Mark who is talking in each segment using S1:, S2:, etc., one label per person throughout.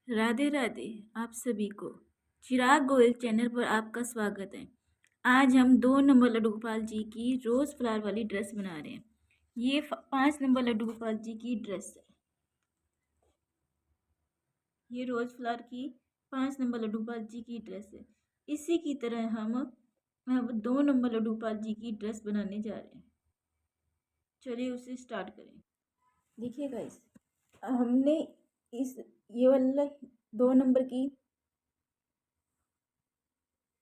S1: राधे राधे। आप सभी को चिराग गोयल चैनल पर आपका स्वागत है। आज हम 2 नंबर लड्डू गोपाल जी की रोज फ्लावर वाली ड्रेस बना रहे हैं। ये 5 नंबर लड्डू गोपाल जी की ड्रेस है। ये रोज फ्लावर की 5 नंबर लड्डू गोपाल जी की ड्रेस है। इसी की तरह हम अब 2 नंबर लड्डू गोपाल जी की ड्रेस बनाने जा रहे हैं। चलिए उसे स्टार्ट करें। देखिए गाइस, हमने इस ये वाला 2 नंबर की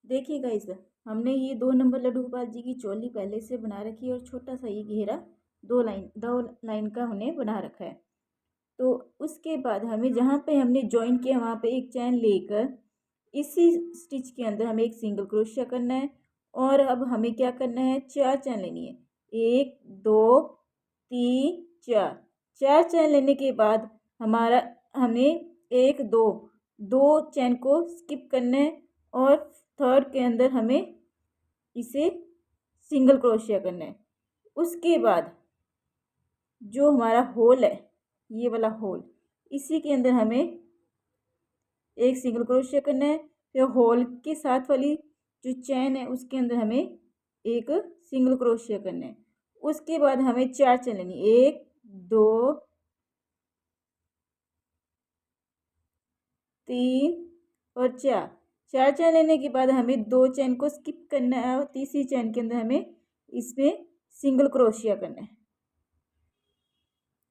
S1: देखिए गाइस, हमने ये 2 नंबर लड्डू गोपाल जी की चोली पहले से बना रखी है और छोटा सा ये घेरा 2 लाइन का हमने बना रखा है। तो उसके बाद हमें जहाँ पे हमने ज्वाइन किया वहाँ पे एक चैन लेकर इसी स्टिच के अंदर हमें एक सिंगल क्रोशिया करना है। और अब हमें क्या करना है, 4 चैन लेनी है। 1 2 3 4 4 चैन लेने के बाद हमें 1 2 2 चैन को स्किप करना है और थर्ड के अंदर हमें इसे सिंगल क्रोशिया करना है। उसके बाद जो हमारा होल है, ये वाला होल, इसी के अंदर हमें एक सिंगल क्रोशिया करना है। फिर होल के साथ वाली जो चैन है उसके अंदर हमें एक सिंगल क्रोशिया करना है। उसके बाद हमें 4 चैन लेनी, 1 2 3 और 4 4 चैन लेने के बाद हमें 2 चैन को स्किप करना है और तीसरी चैन के अंदर हमें इसमें सिंगल क्रोशिया करना है।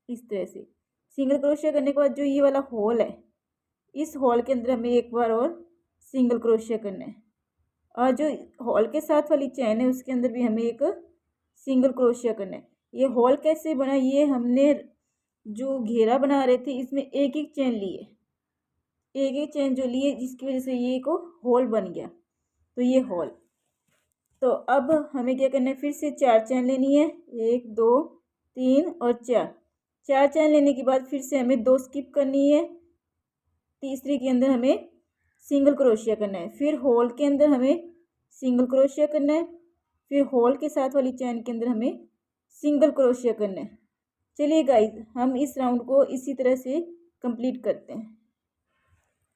S1: इस तरह से सिंगल क्रोशिया करने के बाद जो ये वाला होल है, इस होल के अंदर हमें एक बार और सिंगल क्रोशिया करना है। और जो होल के साथ वाली चैन है उसके अंदर भी हमें एक सिंगल क्रोशिया करना है। ये होल कैसे बना, ये हमने जो घेरा बना रहे थे इसमें एक एक चैन लिए, एक एक चैन जो लिए, जिसकी वजह से ये को होल बन गया। तो ये होल, तो अब हमें क्या करना है, फिर से 4 चैन लेनी है। 1 2 3 और 4 4 चैन लेने के बाद फिर से हमें 2 स्किप करनी है। तीसरी के अंदर हमें सिंगल क्रोशिया करना है। फिर होल के अंदर हमें सिंगल क्रोशिया करना है। फिर होल के साथ वाली चैन के अंदर हमें सिंगल क्रोशिया करना है। चलिए गाइस, हम इस राउंड को इसी तरह से कंप्लीट करते हैं।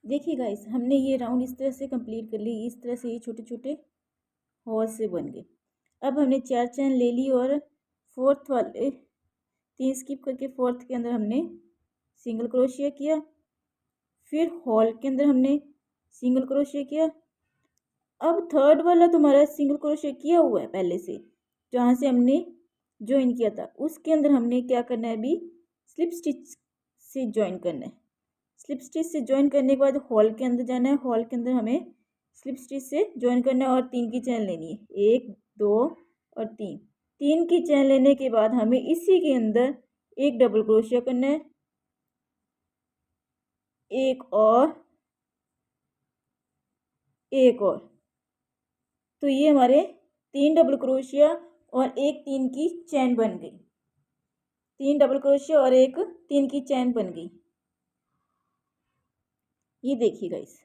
S1: देखिए गाइस, हमने ये राउंड इस तरह से कंप्लीट कर ली। इस तरह से ये छोटे छोटे होल से बन गए। अब हमने 4 चैन ले ली और फोर्थ वाले 3 स्किप करके फोर्थ के अंदर हमने सिंगल क्रोशिया किया। फिर होल के अंदर हमने सिंगल क्रोशिया किया। अब थर्ड वाला तुम्हारा सिंगल क्रोशिया किया हुआ है पहले से, जहाँ से हमने ज्वाइन किया था, उसके अंदर हमने क्या करना है, अभी स्लिप स्टिच से ज्वाइन करना है। स्लिप स्टिच से ज्वाइन करने के बाद हॉल के अंदर जाना है। हॉल के अंदर हमें स्लिप स्टिच से ज्वाइन करना है और 3 की चैन लेनी है। 1 2 और 3 3 की चैन लेने के बाद हमें इसी के अंदर एक डबल क्रोशिया करना है, एक और एक और। तो ये हमारे 3 डबल क्रोशिया और एक 3 की चैन बन गई। 3 डबल क्रोशिया और एक 3 की चैन बन गई। ये देखिए गाइस,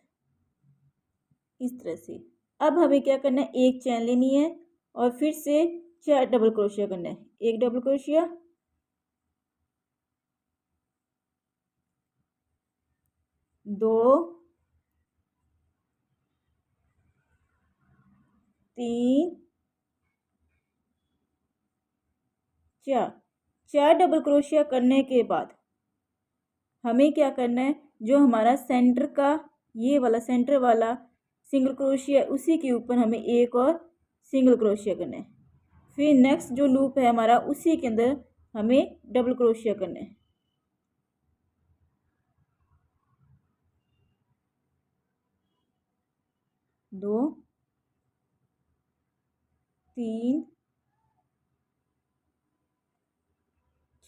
S1: इस तरह से। अब हमें क्या करना है, एक चैन लेनी है और फिर से 4 डबल क्रोशिया करना है। एक डबल क्रोशिया, 2 3 4 4 डबल क्रोशिया करने के बाद हमें क्या करना है, जो हमारा सेंटर का ये वाला सेंटर वाला सिंगल क्रोशिया, उसी के ऊपर हमें एक और सिंगल क्रोशिया करना है। फिर नेक्स्ट जो लूप है हमारा, उसी के अंदर हमें डबल क्रोशिया करना है। 2 3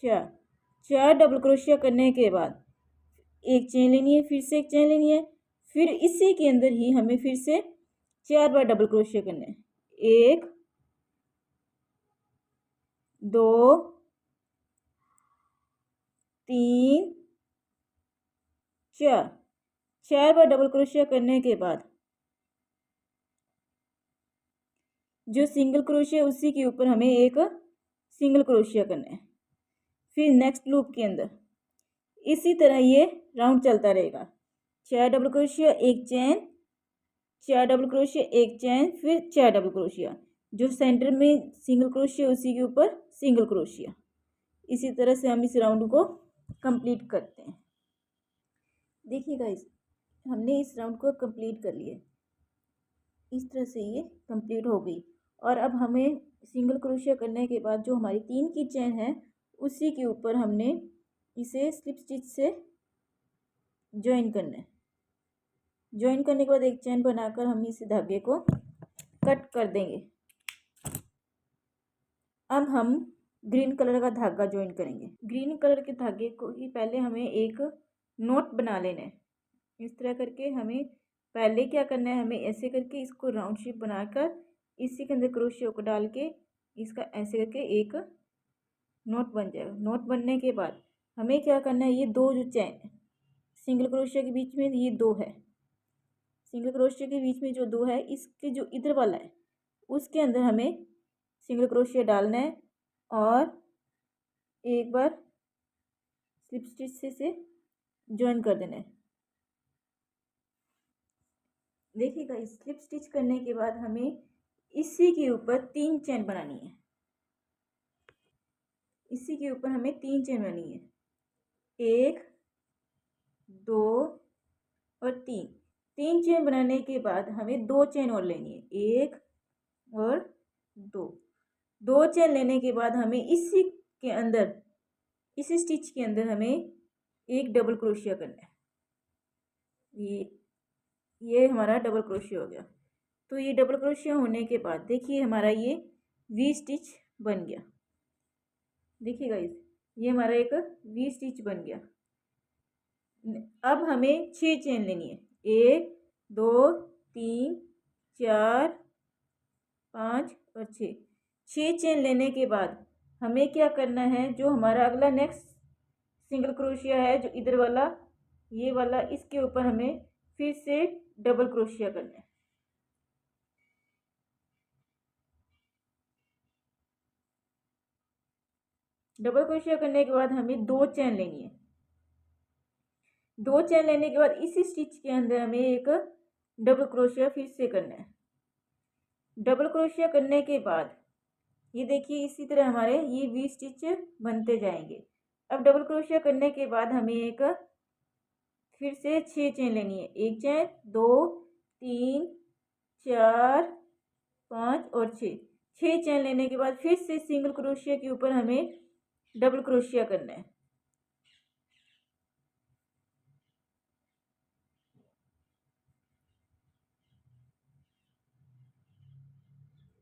S1: 4 4 डबल क्रोशिया करने के बाद एक चेन लेनी है, फिर से एक चेन लेनी है। फिर इसी के अंदर ही हमें फिर से 4 बार डबल क्रोशिया करना है। 1 2 3 4 4 बार डबल क्रोशिया करने के बाद जो सिंगल क्रोशिया, उसी के ऊपर हमें एक सिंगल क्रोशिया करना है। फिर नेक्स्ट लूप के अंदर इसी तरह ये राउंड चलता रहेगा। 4 डबल क्रोशिया, एक चैन, 4 डबल क्रोशिया, एक चैन, फिर 4 डबल क्रोशिया, जो सेंटर में सिंगल क्रोशिया उसी के ऊपर सिंगल क्रोशिया। इसी तरह से हम इस राउंड को कंप्लीट करते हैं। देखिए गाइस, हमने इस राउंड को कंप्लीट कर लिया। इस तरह से ये कंप्लीट हो गई। और अब हमें सिंगल क्रोशिया करने के बाद जो हमारी 3 की चेन है उसी के ऊपर हमने इसे स्लिप स्टिच से ज्वाइन करना है। ज्वाइन करने के बाद एक चेन बनाकर हम इस धागे को कट कर देंगे। अब हम ग्रीन कलर का धागा ज्वाइन करेंगे। ग्रीन कलर के धागे को ही पहले हमें एक नोट बना लेना है। इस तरह करके हमें पहले क्या करना है, हमें ऐसे करके इसको राउंड शेप बनाकर इसी के अंदर क्रोशिया को डाल के इसका ऐसे करके एक नोट बन जाएगा। नोट बनने के बाद हमें क्या करना है, ये दो जो चैन है सिंगल क्रोशिया के बीच में, ये दो है सिंगल क्रोशिया के बीच में जो दो है, इसके जो इधर वाला है उसके अंदर हमें सिंगल क्रोशिया डालना है और एक बार स्लिप स्टिच से ज्वाइन कर देना है। देखिएगा, स्लिप स्टिच करने के बाद हमें इसी के ऊपर 3 चेन बनानी है। इसी के ऊपर हमें 3 चेन बनानी है, 1 2 और 3। 3 चेन बनाने के बाद हमें 2 चेन और लेनी है, 1 और 2 चेन लेने के बाद हमें इसी के अंदर, इसी स्टिच के अंदर हमें एक डबल क्रोशिया करना है। ये हमारा डबल क्रोशिया हो गया। तो ये डबल क्रोशिया होने के बाद देखिए हमारा ये वी स्टिच बन गया। देखिए गाइस, ये हमारा एक वी स्टिच बन गया। अब हमें 6 चेन लेनी है, 1 2 3 4 5 और 6 चेन लेने के बाद हमें क्या करना है, जो हमारा अगला नेक्स्ट सिंगल क्रोशिया है जो इधर वाला, ये वाला, इसके ऊपर हमें फिर से डबल क्रोशिया करना है। डबल क्रोशिया करने के बाद हमें 2 चेन लेनी है। 2 चेन लेने के बाद इसी स्टिच के अंदर हमें एक डबल क्रोशिया फिर से करना है। डबल क्रोशिया करने के बाद ये देखिए इसी तरह हमारे ये वी स्टिच बनते जाएंगे। अब डबल क्रोशिया करने के बाद हमें एक फिर से 6 चेन लेनी है, 1 चेन, 2 3 4 5 और 6 चेन लेने के बाद फिर से सिंगल क्रोशिया के ऊपर हमें डबल क्रोशिया करना है।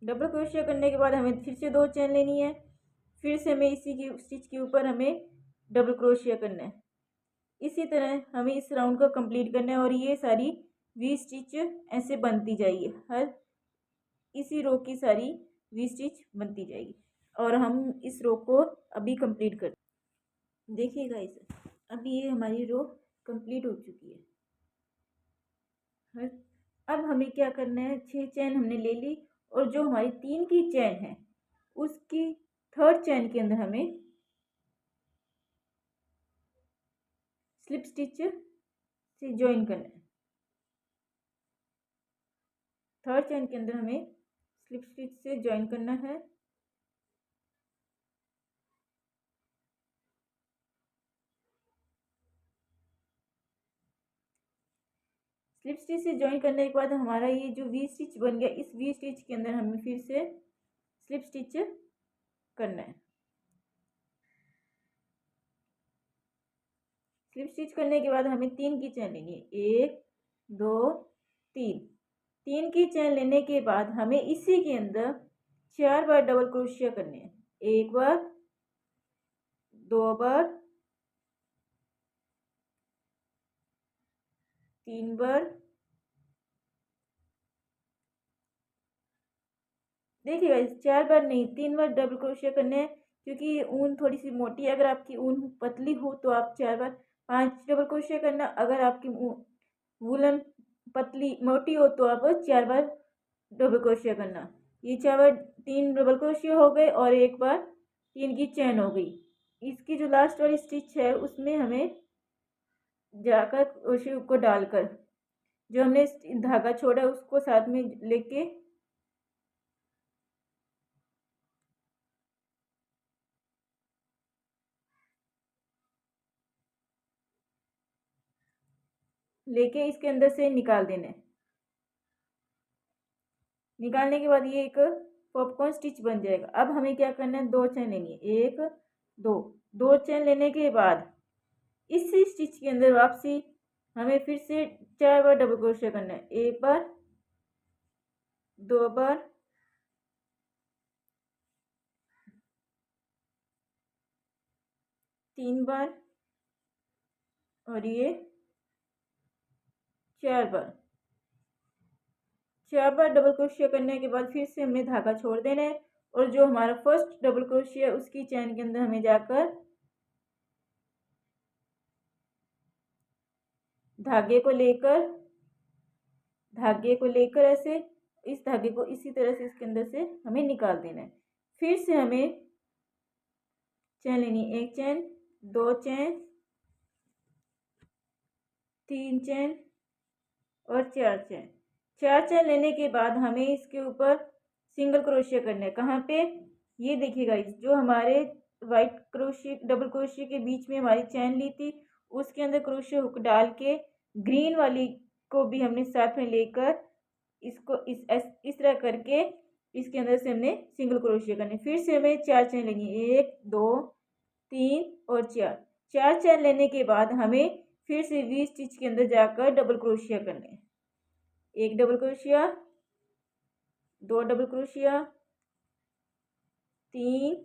S1: डबल क्रोशिया करने के बाद हमें फिर से 2 चेन लेनी है, फिर से हमें इसी की स्टिच के ऊपर हमें डबल क्रोशिया करना है। इसी तरह हमें इस राउंड को कंप्लीट करना है और ये सारी वी स्टिच ऐसे बनती जाएगी, हर इसी रो की सारी वी स्टिच बनती जाएगी। और हम इस रो को अभी कंप्लीट कर, देखिए गाइस, अभी ये हमारी रो कंप्लीट हो चुकी है। अब हमें क्या करना है, 6 चैन हमने ले ली और जो हमारी 3 की चैन है उसकी 3rd चैन के अंदर हमें स्लिप स्टिच से ज्वाइन करना है। 3rd चैन के अंदर हमें स्लिप स्टिच से ज्वाइन करना है। स्लिप स्टिच से ज्वाइन करने के बाद हमारा ये जो वी स्टिच बन गया, इस वी स्टिच के अंदर हमें फिर से स्लिप स्टिच करना है। स्लिप स्टिच करने के बाद हमें 3 की चैन लेनी है, 1 2 3। 3 की चैन लेने के बाद हमें इसी के अंदर 4 बार डबल क्रोशिया करने हैं, 1 बार, 2 बार, 3 बार। देखिएगा, 4 बार नहीं, 3 बार डबल क्रोशिया करने हैं क्योंकि ऊन थोड़ी सी मोटी है। अगर आपकी ऊन पतली हो तो आप 4 बार 5 डबल क्रोशिया करना। अगर आपकी वूलन पतली मोटी हो तो आप 4 बार डबल क्रोशिया करना। ये 4 बार 3 डबल क्रोशिया हो गए और 1 बार 3 की चैन हो गई। इसकी जो लास्ट वाली स्टिच है उसमें हमें जाकर क्रोशे हुक को डालकर जो हमने धागा छोड़ा उसको साथ में लेके इसके अंदर से निकाल देना है। निकालने के बाद ये एक पॉपकॉर्न स्टिच बन जाएगा। अब हमें क्या करना है, 2 चेन लेनी है, 1 2 2 चेन लेने के बाद इसी स्टिच के अंदर वापसी हमें फिर से 4 बार डबल क्रोशिया करना है। 1 बार, 2 बार, 3 बार और ये 4 बार। 4 बार डबल क्रोशिया करने के बाद फिर से हमने धागा छोड़ देना है और जो हमारा फर्स्ट डबल क्रोशिया उसकी चैन के अंदर हमें जाकर धागे को लेकर ऐसे इस धागे को इसी तरह से इसके अंदर से हमें निकाल देना है। फिर से हमें चैन लेनी है, 1 चैन, 2 चैन, 3 चैन और 4 चैन। 4 चैन लेने के बाद हमें इसके ऊपर सिंगल क्रोशिया करना है। कहाँ पे, ये देखिएगा, जो हमारे वाइट क्रोशिया डबल क्रोशिया के बीच में हमारी चैन ली थी उसके अंदर क्रोशिया हुक डाल के ग्रीन वाली को भी हमने साथ में लेकर इसको इस तरह करके इसके अंदर से हमने सिंगल क्रोशिया करनी। फिर से हमें 4 चैन लेनी है, 1 2 3 और 4। 4 चैन लेने के बाद हमें फिर से वी स्टिच के अंदर जाकर डबल क्रोशिया करने हैं। 1 डबल क्रोशिया, 2 डबल क्रोशिया, 3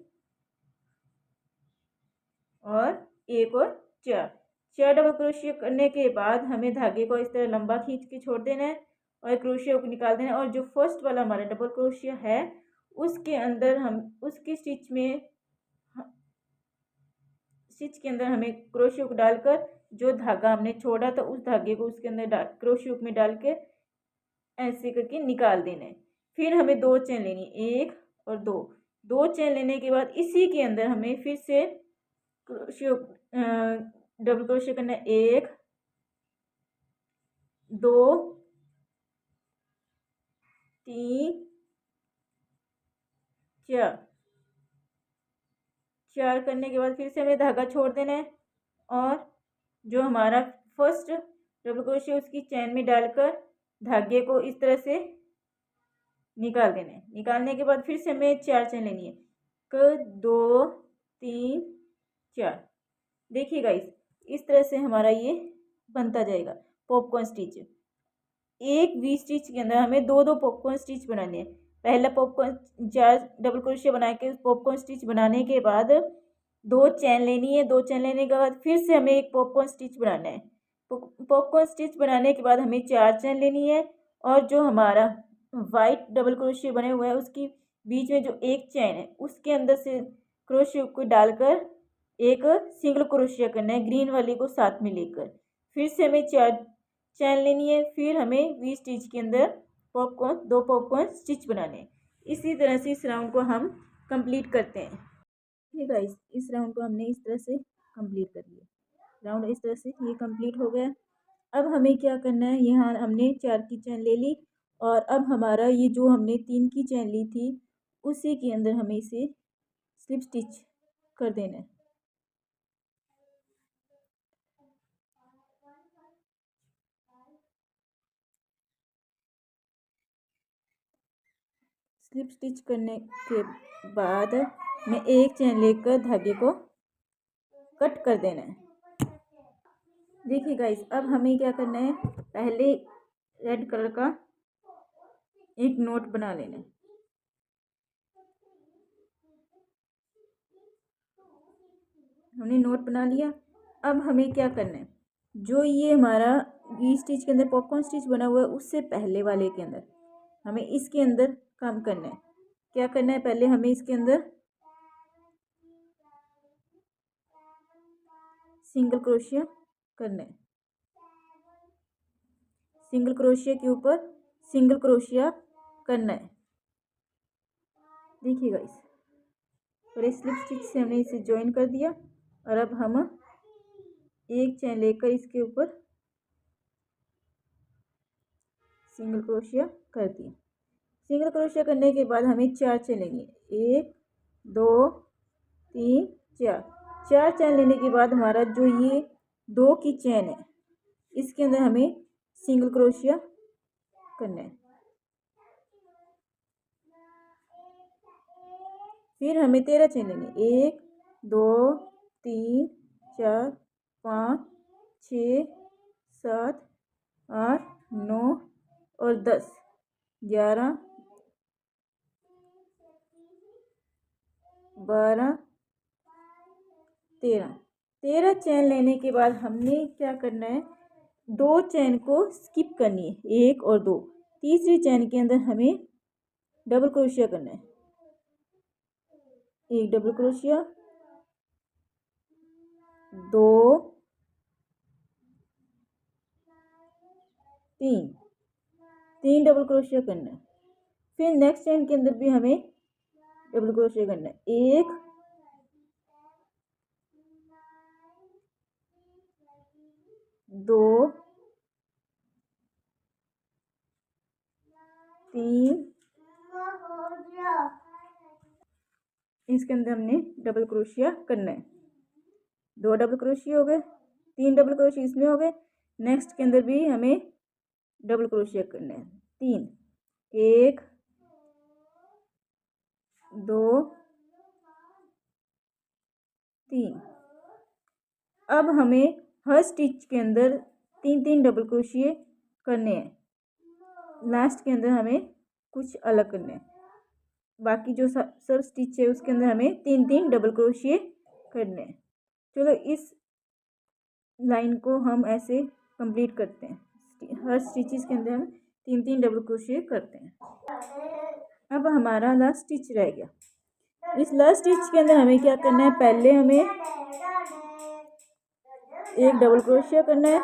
S1: और 1 और 4 डबल क्रोशिया करने के बाद हमें धागे को इस तरह लंबा खींच के छोड़ देना है और क्रोशिया को निकाल देना है। और जो फर्स्ट वाला हमारा डबल क्रोशिया है उसके अंदर हम उसकी स्टिच के अंदर हमें क्रोशिया को डालकर जो धागा हमने छोड़ा था उस धागे को उसके अंदर क्रोशिया में डाल के ऐसे करके निकाल देना है। फिर हमें 2 चेन लेनी, 1 और 2 चेन लेने के बाद इसी के अंदर हमें फिर से क्रोशिया डबल क्रोशिया करना है, 1 2 3 4 करने के बाद फिर से हमें धागा छोड़ देना है और जो हमारा फर्स्ट डबल क्रोशिया उसकी चैन में डालकर धागे को इस तरह से निकाल देना है। निकालने के बाद फिर से हमें 4 चैन लेनी है, 1 2 3 4। देखिएगा इस तरह से हमारा ये बनता जाएगा पॉपकॉर्न स्टिच। एक वी स्टिच के अंदर हमें 2 पॉपकॉर्न स्टिच बनाने हैं। पहला पॉपकॉर्न 4 डबल क्रोशिया बना के पॉपकॉर्न स्टिच बनाने के बाद 2 चैन लेनी है। 2 चैन लेने के बाद फिर से हमें एक पॉपकॉर्न स्टिच बनाना है। पॉपकॉर्न स्टिच बनाने के बाद हमें 4 चैन लेनी है और जो हमारा वाइट डबल क्रोशिया बने हुए हैं उसकी बीच में जो एक चैन है उसके अंदर से क्रोशिया को डालकर एक सिंगल क्रोशिया करना है, ग्रीन वाली को साथ में लेकर। फिर से हमें 4 चैन लेनी है। फिर हमें वी स्टिच के अंदर 2 पॉपकॉर्न स्टिच बनाने हैं। इसी तरह से इस राउंड को हम कंप्लीट करते हैं। ठीक है गाइस, इस राउंड को हमने इस तरह से कंप्लीट कर लिया। राउंड इस तरह से ये कंप्लीट हो गया। अब हमें क्या करना है, यहाँ हमने 4 की चैन ले ली और अब हमारा ये जो हमने 3 की चैन ली थी उसी के अंदर हमें इसे स्लिप स्टिच कर देना है। स्लिप स्टिच करने के बाद में एक चैन लेकर धागे को कट कर देना है। देखिए गाइस, अब हमें क्या करना है, पहले रेड कलर का एक नोट बना लेना है। हमने नोट बना लिया। अब हमें क्या करना है, जो ये हमारा वी स्टिच के अंदर पॉपकॉर्न स्टिच बना हुआ है उससे पहले वाले के अंदर हमें इसके अंदर काम करना है। क्या करना है, पहले हमें इसके अंदर सिंगल क्रोशिया करना है। सिंगल क्रोशिया के ऊपर सिंगल क्रोशिया करना है। देखिएगा और इस स्लिप स्टिच से हमने इसे ज्वाइन कर दिया और अब हम एक चैन लेकर इसके ऊपर सिंगल क्रोशिया कर दिया। सिंगल क्रोशिया करने के बाद हमें 4 चैन लेनी है, 1 2 3 4। 4 चैन लेने के बाद हमारा जो ये 2 की चैन है इसके अंदर हमें सिंगल क्रोशिया करना है। फिर हमें 13 चैन लेनी है, 1 2 3 4 5 6 7 8 9 और 10 11 12 13। 13 चैन लेने के बाद हमने क्या करना है, 2 चैन को स्किप करनी है, 1 और 2। तीसरी चैन के अंदर हमें डबल क्रोशिया करना है, 1 डबल क्रोशिया, 2 3 डबल क्रोशिया करना है। फिर नेक्स्ट चैन के अंदर भी हमें डबल क्रोशिया करना है, 1 2 3। इसके अंदर हमने डबल क्रोशिया करना है, 2 डबल क्रोशिया हो गए, 3 डबल क्रोशिया इसमें हो गए। नेक्स्ट के अंदर भी हमें डबल क्रोशिया करना है, 3 1 2 3। अब हमें हर स्टिच के अंदर 3 डबल क्रोशिया करने हैं। लास्ट के अंदर हमें कुछ अलग करने हैं, बाकी जो सब स्टिच है उसके अंदर हमें 3 डबल क्रोशिया करने हैं। चलो इस लाइन को हम ऐसे कंप्लीट करते हैं, हर स्टिचेस के अंदर हम 3 डबल क्रोशिया करते हैं। अब हमारा लास्ट स्टिच रह गया। इस लास्ट स्टिच के अंदर हमें क्या करना है, पहले हमें 1 डबल क्रोशिया करना है,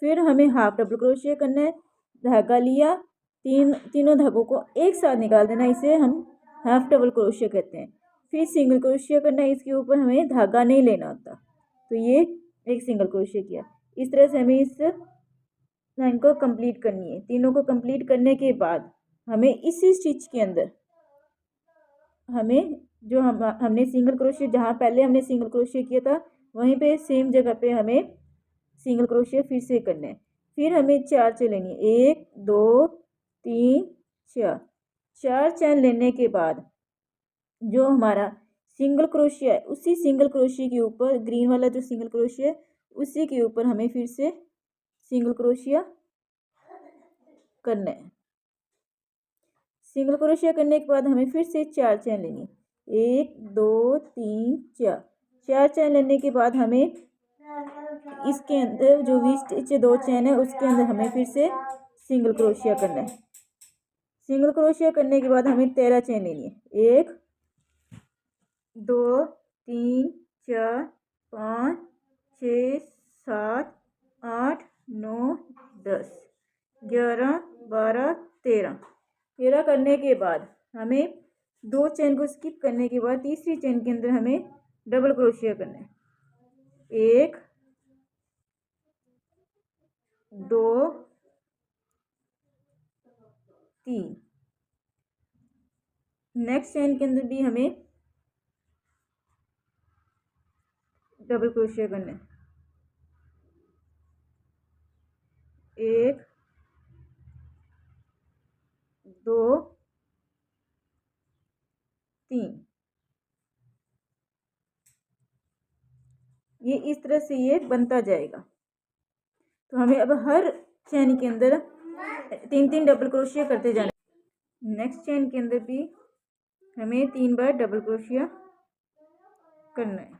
S1: फिर हमें हाफ डबल क्रोशिया करना है। धागा लिया, तीनों धागों को एक साथ निकाल देना, इसे हम हाफ डबल क्रोशिया कहते हैं। फिर सिंगल क्रोशिया करना है, इसके ऊपर हमें धागा नहीं लेना होता, तो ये एक सिंगल क्रोशिया किया। इस तरह से हमें इस लाइन को कंप्लीट करनी है। तीनों को कंप्लीट करने के बाद हमें इसी स्टिच के अंदर हमें जो हमने सिंगल क्रोशिया, जहाँ पहले हमने सिंगल क्रोशिया किया था वहीं पे सेम जगह पे हमें सिंगल क्रोशिया फिर से करना है। फिर हमें 4 चैन लेनी है, 1 2 3 4। 4 चैन लेने के बाद जो हमारा सिंगल क्रोशिया है उसी सिंगल क्रोशिया के ऊपर, ग्रीन वाला जो सिंगल क्रोशिया है उसी के ऊपर हमें फिर से सिंगल क्रोशिया करना है। सिंगल क्रोशिया करने के बाद हमें फिर से 4 चैन लेनी है, 1 2 3 4। 4 चैन लेने के बाद हमें इसके अंदर जो वी स्टिच 2 चैन है उसके अंदर हमें फिर से सिंगल क्रोशिया करना है। सिंगल क्रोशिया करने के बाद हमें 13 चैन लेनी है, 1 2 3 4 5 6 7 8 9 10 11 12 13 करने के बाद हमें 2 चैन को स्किप करने के बाद तीसरी चैन के अंदर हमें डबल क्रोशिया करना है, 1 2 3। नेक्स्ट चैन के अंदर भी हमें डबल क्रोशिया करना है, 1 2 3। ये इस तरह से ये बनता जाएगा। तो हमें अब हर चैन के अंदर 3 डबल क्रोशिया करते जाना। नेक्स्ट चैन के अंदर भी हमें 3 बार डबल क्रोशिया करना है।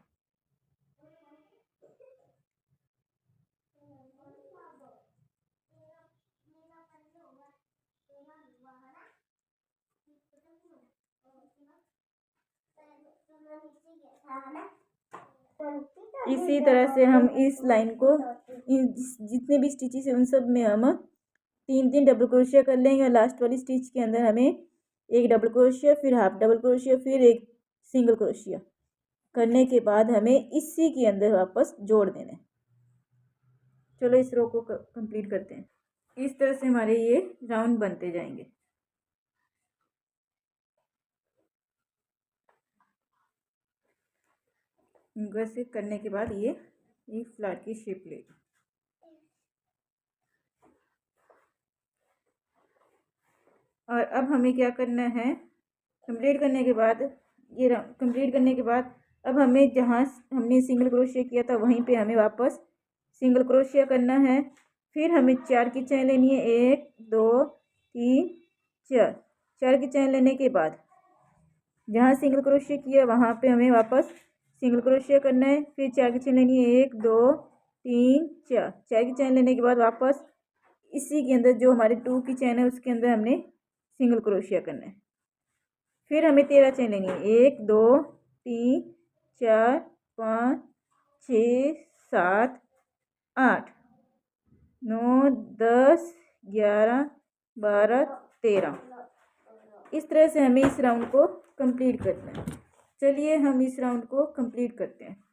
S1: इसी तरह से हम इस लाइन को जितने भी स्टिचेस है उन सब में हम 3 डबल क्रोशिया कर लेंगे और लास्ट वाली स्टिच के अंदर हमें 1 डबल क्रोशिया, फिर हाफ डबल क्रोशिया, फिर एक सिंगल क्रोशिया करने के बाद हमें इसी के अंदर वापस जोड़ देना है। चलो इस रो को कंप्लीट करते हैं। इस तरह से हमारे ये राउंड बनते जाएंगे। वैसे करने के बाद ये एक फ्लावर की शेप लेगी। और अब हमें क्या करना है, कंप्लीट करने के बाद ये कंप्लीट करने के बाद अब हमें जहाँ हमने सिंगल क्रोशिया किया था वहीं पे हमें वापस सिंगल क्रोशिया करना है। फिर हमें 4 की चेन लेनी है, 1 2 3 4। 4 की चेन लेने के बाद जहाँ सिंगल क्रोशिया किया वहाँ पे हमें वापस सिंगल क्रोशिया करना है। फिर 4 की चेन लेनी है, 1 2 3 4। 4 की चेन लेने के बाद वापस इसी के अंदर जो हमारे 2 की चेन है उसके अंदर हमने सिंगल क्रोशिया करना है। फिर हमें 13 चेन लेनी है, 1 2 3 4 5 6 7 8 9 10 11 12 13। इस तरह से हमें इस राउंड को कंप्लीट करना है। चलिए हम इस राउंड को कंप्लीट करते हैं।